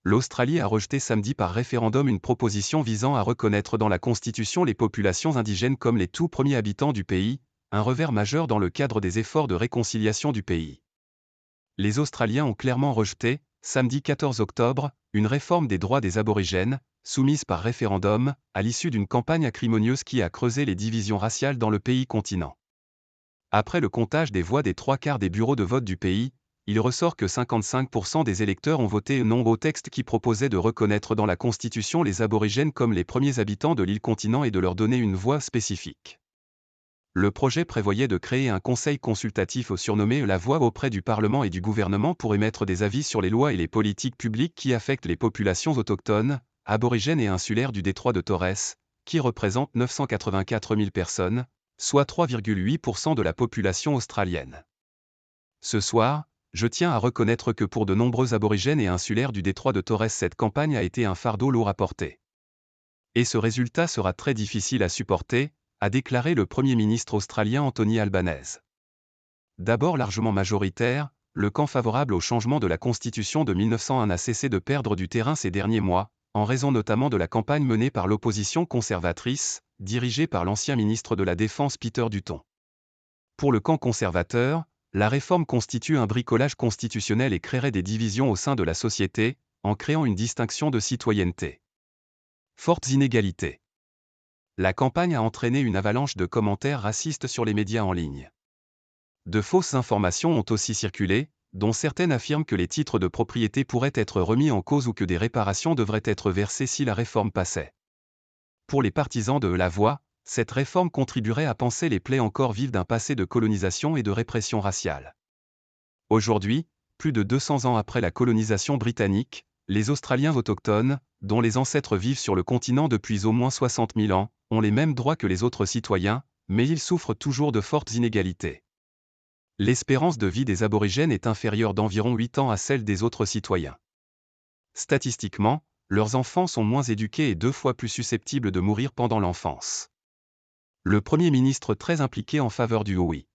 l'Australie a rejeté samedi par référendum une proposition visant à reconnaître dans la Constitution les populations indigènes comme les tout premiers habitants du pays, un revers majeur dans le cadre des efforts de réconciliation du pays. Les Australiens ont clairement rejeté, samedi 14 octobre, une réforme des droits des aborigènes, soumise par référendum, à l'issue d'une campagne acrimonieuse qui a creusé les divisions raciales dans le pays continent. Après le comptage des voix des 3/4 des bureaux de vote du pays, il ressort que 55% des électeurs ont voté non au texte qui proposait de reconnaître dans la Constitution les aborigènes comme les premiers habitants de l'île continent et de leur donner une voix spécifique. Le projet prévoyait de créer un conseil consultatif surnommé la voix auprès du Parlement et du gouvernement pour émettre des avis sur les lois et les politiques publiques qui affectent les populations autochtones, aborigènes et insulaires du détroit de Torres, qui représentent 984 000 personnes, soit 3,8% de la population australienne. Ce soir, je tiens à reconnaître que pour de nombreux aborigènes et insulaires du détroit de Torres cette campagne a été un fardeau lourd à porter. Et ce résultat sera très difficile à supporter, a déclaré le Premier ministre australien Anthony Albanese. D'abord largement majoritaire, le camp favorable au changement de la Constitution de 1901 a cessé de perdre du terrain ces derniers mois, en raison notamment de la campagne menée par l'opposition conservatrice, dirigée par l'ancien ministre de la Défense Peter Dutton. Pour le camp conservateur, la réforme constitue un bricolage constitutionnel et créerait des divisions au sein de la société, en créant une distinction de citoyenneté. Fortes inégalités. La campagne a entraîné une avalanche de commentaires racistes sur les médias en ligne. De fausses informations ont aussi circulé, dont certaines affirment que les titres de propriété pourraient être remis en cause ou que des réparations devraient être versées si la réforme passait. Pour les partisans de la voix, cette réforme contribuerait à panser les plaies encore vives d'un passé de colonisation et de répression raciale. Aujourd'hui, plus de 200 ans après la colonisation britannique, les Australiens autochtones, dont les ancêtres vivent sur le continent depuis au moins 60 000 ans, ont les mêmes droits que les autres citoyens, mais ils souffrent toujours de fortes inégalités. L'espérance de vie des aborigènes est inférieure d'environ 8 ans à celle des autres citoyens. Statistiquement, leurs enfants sont moins éduqués et 2 fois plus susceptibles de mourir pendant l'enfance. Le Premier ministre très impliqué en faveur du oui.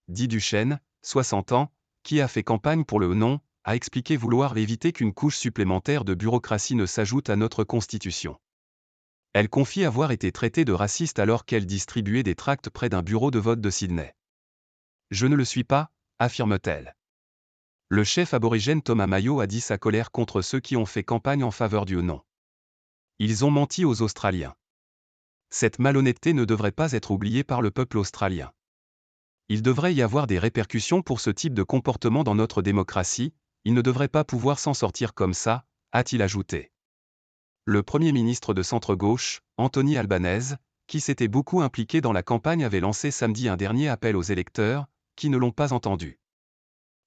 Guy Duchesne, 60 ans, qui a fait campagne pour le non, a expliqué vouloir éviter qu'une couche supplémentaire de bureaucratie ne s'ajoute à notre Constitution. Elle confie avoir été traitée de raciste alors qu'elle distribuait des tracts près d'un bureau de vote de Sydney. Je ne le suis pas, affirme-t-elle. Le chef aborigène Thomas Mayo a dit sa colère contre ceux qui ont fait campagne en faveur du non. Ils ont menti aux Australiens. Cette malhonnêteté ne devrait pas être oubliée par le peuple australien. Il devrait y avoir des répercussions pour ce type de comportement dans notre démocratie, il ne devrait pas pouvoir s'en sortir comme ça, a-t-il ajouté. Le Premier ministre de centre-gauche, Anthony Albanese, qui s'était beaucoup impliqué dans la campagne avait lancé samedi un dernier appel aux électeurs, qui ne l'ont pas entendu.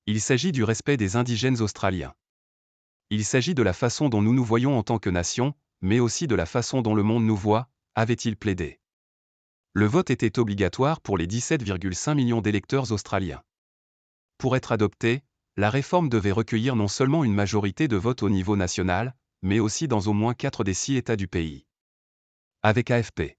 Il s'agit du respect des indigènes australiens. Il s'agit de la façon dont nous nous voyons en tant que nation, mais aussi de la façon dont le monde nous voit, avait-il plaidé. Le vote était obligatoire pour les 17,5 millions d'électeurs australiens. Pour être adoptée, la réforme devait recueillir non seulement une majorité de vote au niveau national, mais aussi dans au moins 4 des 6 États du pays. Avec AFP.